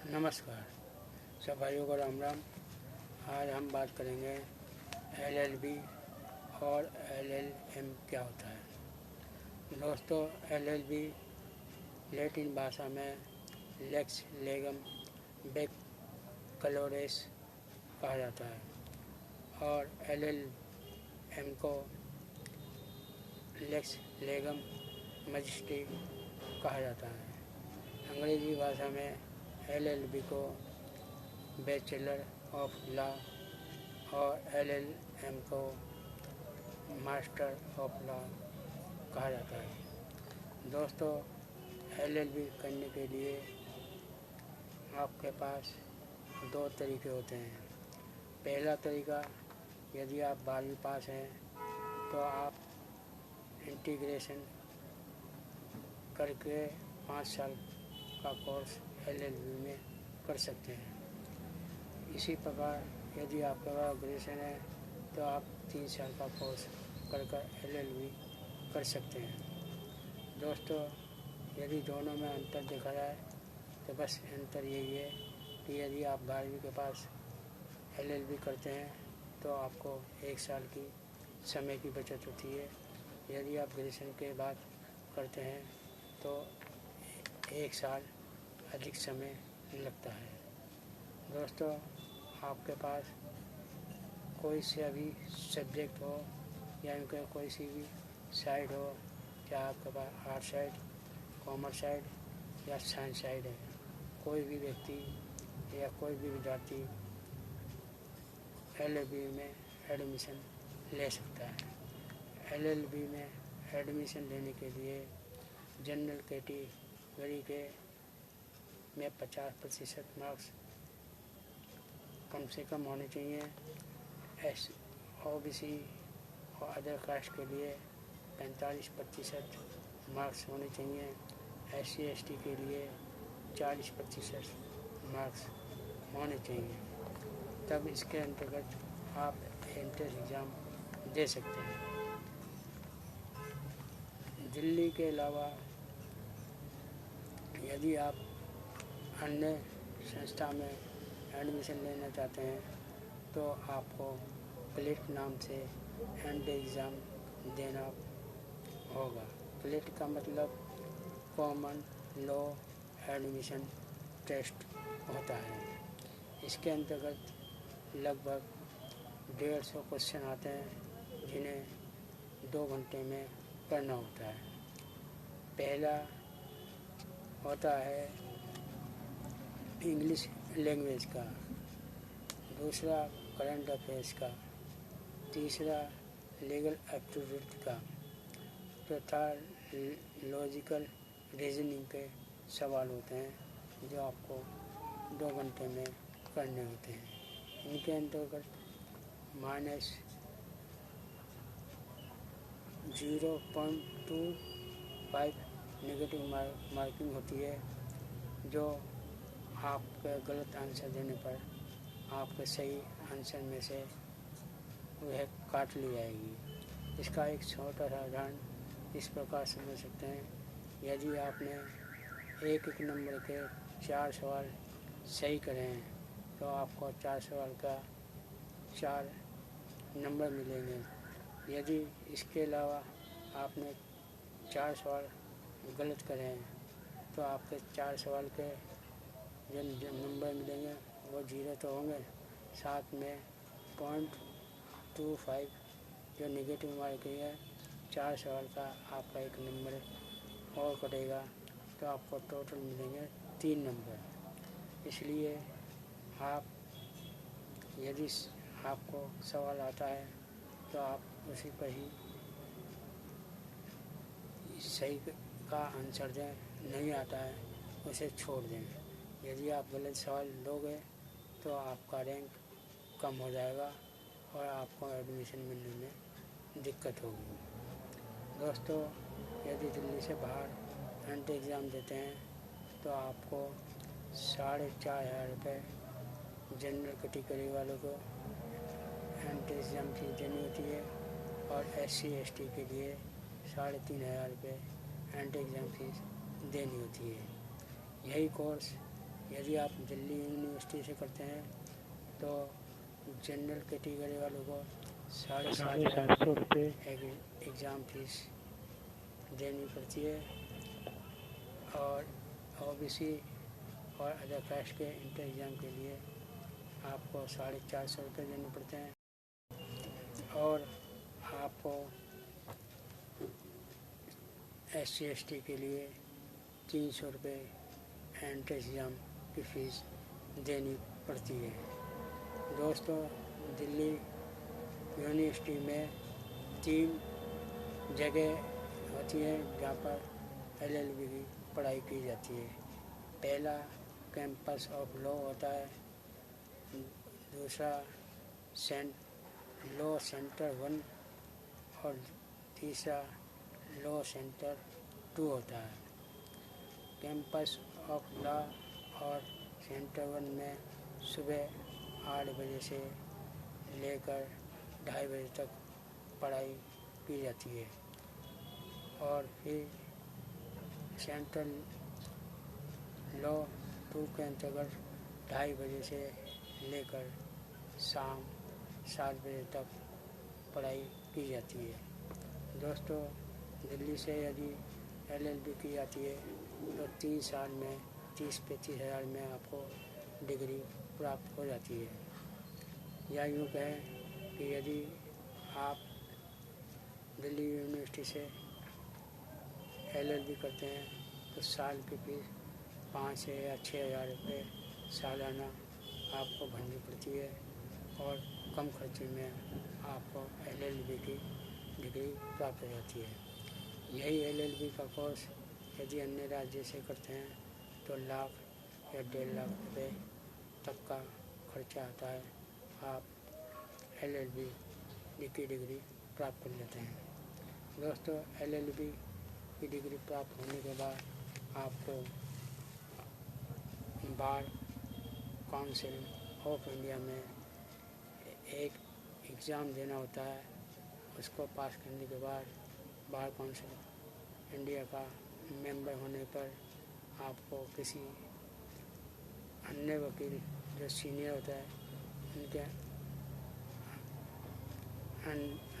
नमस्कार सब भाइयों को राम राम। आज हम बात करेंगे एलएलबी और एलएलएम क्या होता है। दोस्तों, एलएलबी लैटिन भाषा में लेक्स लेगम बेक्कलोरेस कहा जाता है और एलएलएम को लेक्स लेगम मजिस्ट्री कहा जाता है। अंग्रेजी भाषा में एलएलबी को बैचलर ऑफ लॉ और एलएलएम को मास्टर ऑफ लॉ कहा जाता है। दोस्तों, एलएलबी करने के लिए आपके पास दो तरीके होते हैं। पहला तरीका, यदि आप 12वीं पास हैं तो आप इंटीग्रेशन करके 5 साल का कोर्स एलएलबी में कर सकते हैं। इसी प्रकार यदि आपके पास ग्रेजुएशन है तो आप 3 साल का कोर्स कर एलएलबी कर सकते हैं। दोस्तों, यदि दोनों में अंतर देखा जाए तो बस अंतर यही है कि यदि आप 12वीं के पास एलएलबी करते हैं तो आपको 1 साल की समय की बचत होती है। यदि आप ग्रेजुएशन के बाद करते हैं तो 1 साल अधिक समय लगता है। दोस्तों, आपके पास कोई से भी सब्जेक्ट हो या इनके कोई सी भी साइड हो, चाहे आपके पास आर्ट साइड, कॉमर्स साइड या साइंस साइड है, कोई भी व्यक्ति या कोई भी विद्यार्थी एलएलबी में एडमिशन ले सकता है। एलएलबी में एडमिशन लेने के लिए जनरल कैटेगरी के में 50% मार्क्स कम से कम होने चाहिए। ओबीसी और अदर कास्ट के लिए 45% मार्क्स होने चाहिए। SC ST के लिए 40% मार्क्स होने चाहिए। तब इसके अंतर्गत आप एंट्रेंस एग्ज़ाम दे सकते हैं। दिल्ली के अलावा यदि आप अन्य संस्था में एडमिशन लेना चाहते हैं तो आपको क्लिट नाम से एंट्रेंस एग्ज़ाम देना होगा। क्लिट का मतलब कॉमन लॉ एडमिशन टेस्ट होता है। इसके अंतर्गत लगभग 150 क्वेश्चन आते हैं जिन्हें 2 घंटे में करना होता है। पहला होता है इंग्लिश लैंग्वेज का, दूसरा करंट अफेयर्स का, तीसरा लीगल एप्टीट्यूड का, चौथा लॉजिकल रीजनिंग के सवाल होते हैं जो आपको 2 घंटे में करने होते हैं। इनके अंतर्गत -0.25 नेगेटिव मार्किंग होती है, जो आपके गलत आंसर देने पर आपके सही आंसर में से वह काट ली जाएगी। इसका एक छोटा सा उदाहरण इस प्रकार समझ सकते हैं। यदि आपने एक नंबर के 4 सवाल सही करे हैं तो आपको 4 सवाल का 4 नंबर मिलेंगे। यदि इसके अलावा आपने 4 सवाल गलत करे हैं तो आपके 4 सवाल के जो नंबर मिलेंगे वो 0 तो होंगे, साथ में 0.25 जो नेगेटिव मार्किंग है, 4 सवाल का आपका 1 नंबर और कटेगा तो आपको टोटल मिलेंगे 3 नंबर। इसलिए आप यदि आपको सवाल आता है तो आप उसी पर ही सही का आंसर दें, नहीं आता है उसे छोड़ दें। यदि आप गलत सवाल दोगे तो आपका रैंक कम हो जाएगा और आपको एडमिशन मिलने में दिक्कत होगी। दोस्तों, यदि दिल्ली से बाहर एंट्रेंस एग्ज़ाम देते हैं तो आपको 4,500 रुपये जनरल कैटेगरी वालों को एंट्रेंस एग्ज़ाम फीस देनी होती है और SC ST के लिए 3,500 रुपये एंट्रेंस एग्ज़ाम फीस देनी होती है। यही कोर्स यदि आप दिल्ली यूनिवर्सिटी से करते हैं तो जनरल कैटेगरी वालों को 750 रुपये एग्ज़ाम फीस देनी पड़ती है, और ओबीसी और अदर कास्ट के इंटर एग्ज़ाम के लिए आपको 450 रुपये देने पड़ते हैं, और आपको SC/ST के लिए 300 रुपये एंट्रेंस एग्ज़ाम की फ़ीस देनी पड़ती है। दोस्तों, दिल्ली यूनिवर्सिटी में 3 जगह होती है जहाँ पर LLB की पढ़ाई की जाती है। पहला कैंपस ऑफ लॉ होता है, दूसरा लॉ सेंटर 1 और तीसरा लॉ सेंटर 2 होता है। कैंपस ऑफ लॉ और सेंटर 1 में सुबह 8 बजे से लेकर 2:30 बजे तक पढ़ाई की जाती है, और फिर सेंट्रल लॉ 2 के अंतर्गत 2:30 बजे से लेकर शाम 7 बजे तक पढ़ाई की जाती है। दोस्तों, दिल्ली से यदि LLB की जाती है तो 3 साल में 30-35 हज़ार में आपको डिग्री प्राप्त हो जाती है। या यूँ कहें कि यदि आप दिल्ली यूनिवर्सिटी से LLB करते हैं तो साल की फीस 5 से या 6 हज़ार रुपये सालाना आपको भरनी पड़ती है, और कम खर्चे में आपको LLB की डिग्री प्राप्त हो जाती है। यही LLB का कोर्स यदि अन्य राज्य से करते हैं तो लाख या 1.5 लाख रुपये तक का खर्चा आता है। आप LLB की डिग्री प्राप्त कर लेते हैं। दोस्तों, LLB की डिग्री प्राप्त होने के बाद आपको बार काउंसिल ऑफ इंडिया में एक एग्ज़ाम देना होता है। उसको पास करने के बाद बार काउंसिल इंडिया का मेंबर होने पर आपको किसी अन्य वकील जो सीनियर होता है उनके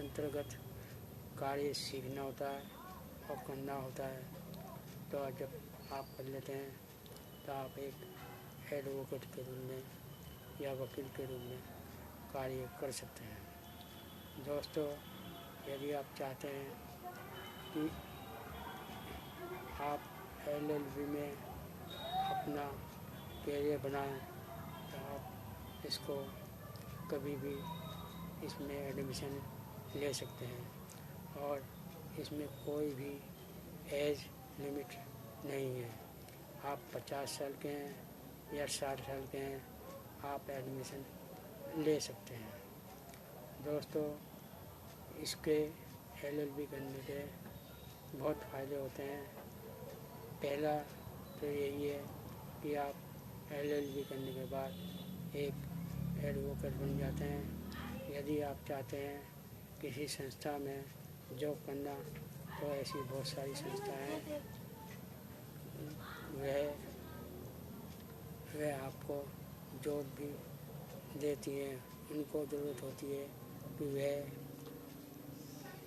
अंतर्गत कार्य सीखना होता है और करना होता है। तो जब आप कर लेते हैं तो आप एक एडवोकेट के रूप में या वकील के रूप में कार्य कर सकते हैं। दोस्तों, यदि आप चाहते हैं कि आप LLB में अपना कैरियर बनाएं तो आप इसको कभी भी इसमें एडमिशन ले सकते हैं, और इसमें कोई भी एज लिमिट नहीं है। आप 50 साल के हैं या 60 साल के हैं, आप एडमिशन ले सकते हैं। दोस्तों, इसके LLB करने के बहुत फ़ायदे होते हैं। पहला तो यही है कि आप LLB करने के बाद एक एडवोकेट बन जाते हैं। यदि आप चाहते हैं किसी संस्था में जॉब करना तो ऐसी बहुत सारी संस्थाएं हैं, वह आपको जॉब भी देती हैं। उनको ज़रूरत होती है कि वह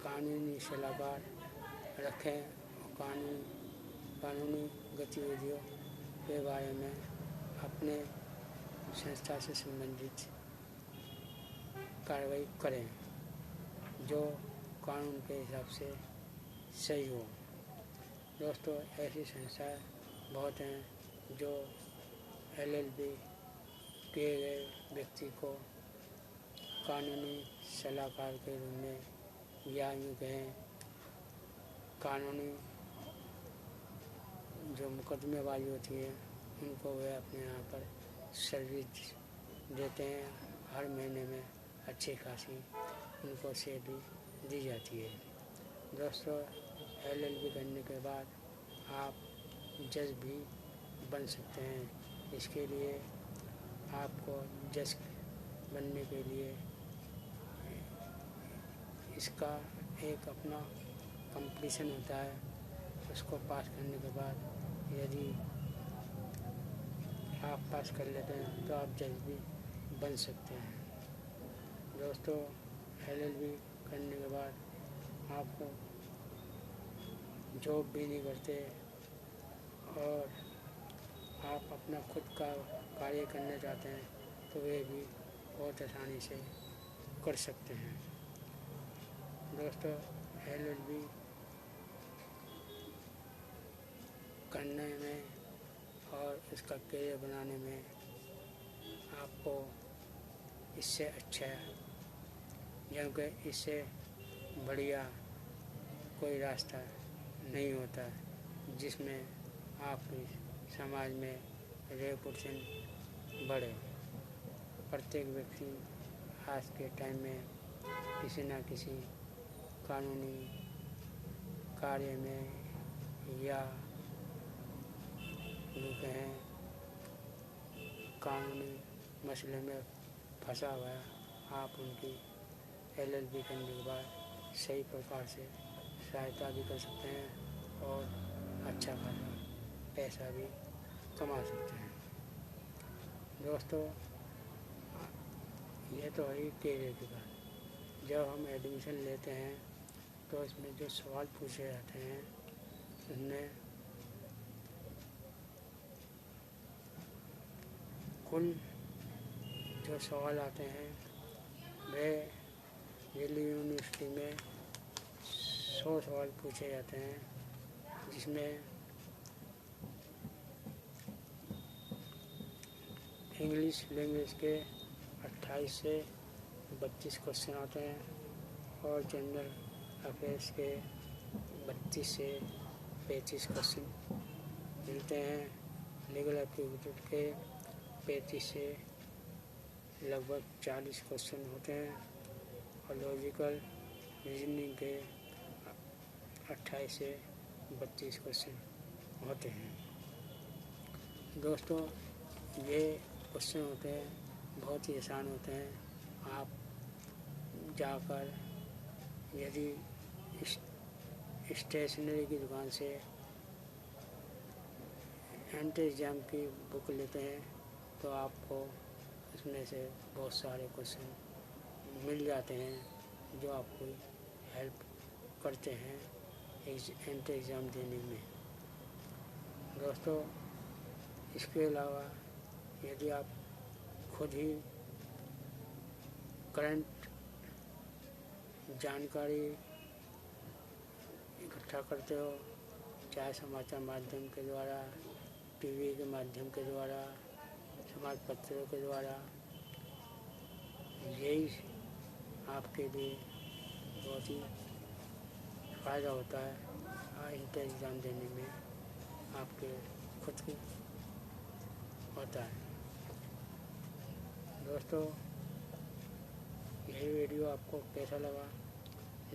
कानूनी सलाहकार रखें और कानूनी गतिविधियों के बारे में अपने संस्था से संबंधित कार्रवाई करें जो कानून के हिसाब से सही हो। दोस्तों, ऐसी संस्थाएं बहुत हैं जो LLB किए गए व्यक्ति को कानूनी सलाहकार के रूप में या यूँ कहें कानूनी जो मुकदमेबाजी होती है उनको वे अपने यहाँ पर सर्विस देते हैं। हर महीने में अच्छी खासी उनको सैलरी दी जाती है। दोस्तों, LLB करने के बाद आप जज भी बन सकते हैं। इसके लिए आपको जज बनने के लिए इसका एक अपना कंपटीशन होता है। उसको पास करने के बाद यदि आप पास कर लेते हैं तो आप जज भी बन सकते हैं। दोस्तों, LLB करने के बाद आप जॉब भी नहीं करते और आप अपना खुद का कार्य करना चाहते हैं तो वे भी बहुत आसानी से कर सकते हैं। दोस्तों, LLB करने में और इसका करियर बनाने में आपको इससे अच्छा, क्योंकि इससे बढ़िया कोई रास्ता नहीं होता जिसमें आपकी समाज में रेपुटेशन बढ़े। प्रत्येक व्यक्ति आज के टाइम में किसी न किसी कानूनी कार्य में या जो कहें कानूनी मसले में फंसा हुआ है, आप उनकी LLB करने के बाद सही प्रकार से सहायता भी कर सकते हैं और अच्छा खासा पैसा भी कमा सकते हैं। दोस्तों, ये तो है ही करियर की बात। जब हम एडमिशन लेते हैं तो इसमें जो सवाल पूछे जाते हैं उसमें कुल जो सवाल आते हैं वे दिल्ली यूनिवर्सिटी में 100 सवाल पूछे जाते हैं, जिसमें इंग्लिश लैंग्वेज के 28 से 32 क्वेश्चन आते हैं और जनरल अफेयर्स के 32 से 35 क्वेश्चन मिलते हैं। लीगल एप्टीट्यूड के 35 से लगभग 40 क्वेश्चन होते हैं और लॉजिकल रीजनिंग के 28 से 32 क्वेश्चन होते हैं। दोस्तों, ये क्वेश्चन होते हैं बहुत ही आसान होते हैं। आप जाकर यदि स्टेशनरी की दुकान से एंट्री एग्ज़ाम की बुक लेते हैं तो आपको उसमें से बहुत सारे क्वेश्चन मिल जाते हैं जो आपको हेल्प करते हैं एंट्री एग्ज़ाम देने में। दोस्तों, इसके अलावा यदि आप खुद ही करंट जानकारी इकट्ठा करते हो, चाहे समाचार माध्यम के द्वारा, टीवी के माध्यम के द्वारा, समाज पत्रों के द्वारा, यही आपके लिए बहुत ही फ़ायदा होता है इंटर एग्ज़ाम देने में, आपके खुद की होता है। दोस्तों, यही वीडियो आपको कैसा लगा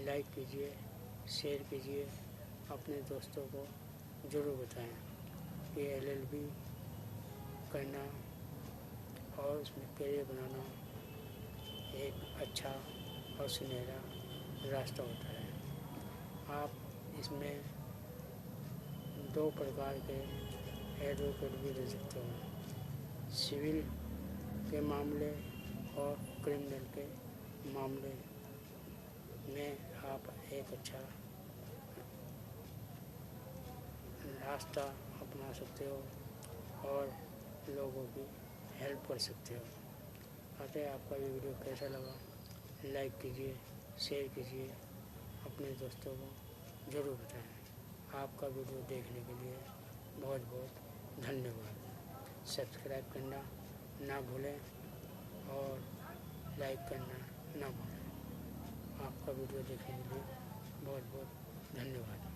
लाइक कीजिए, शेयर कीजिए, अपने दोस्तों को ज़रूर बताएं कि LLB करना और उसमें करियर बनाना एक अच्छा और सुनहरा रास्ता होता है। आप इसमें 2 प्रकार के एडवोकेट भी ले सकते हो, सिविल के मामले और क्रिमिनल के मामले में आप एक अच्छा रास्ता अपना सकते हो और लोगों की हेल्प कर सकते हो। अतः आपका ये वीडियो कैसा लगा लाइक कीजिए, शेयर कीजिए, अपने दोस्तों को ज़रूर बताएं। आपका वीडियो देखने के लिए बहुत बहुत धन्यवाद। सब्सक्राइब करना ना भूलें और लाइक करना ना भूलें। आपका वीडियो देखने के लिए बहुत बहुत धन्यवाद।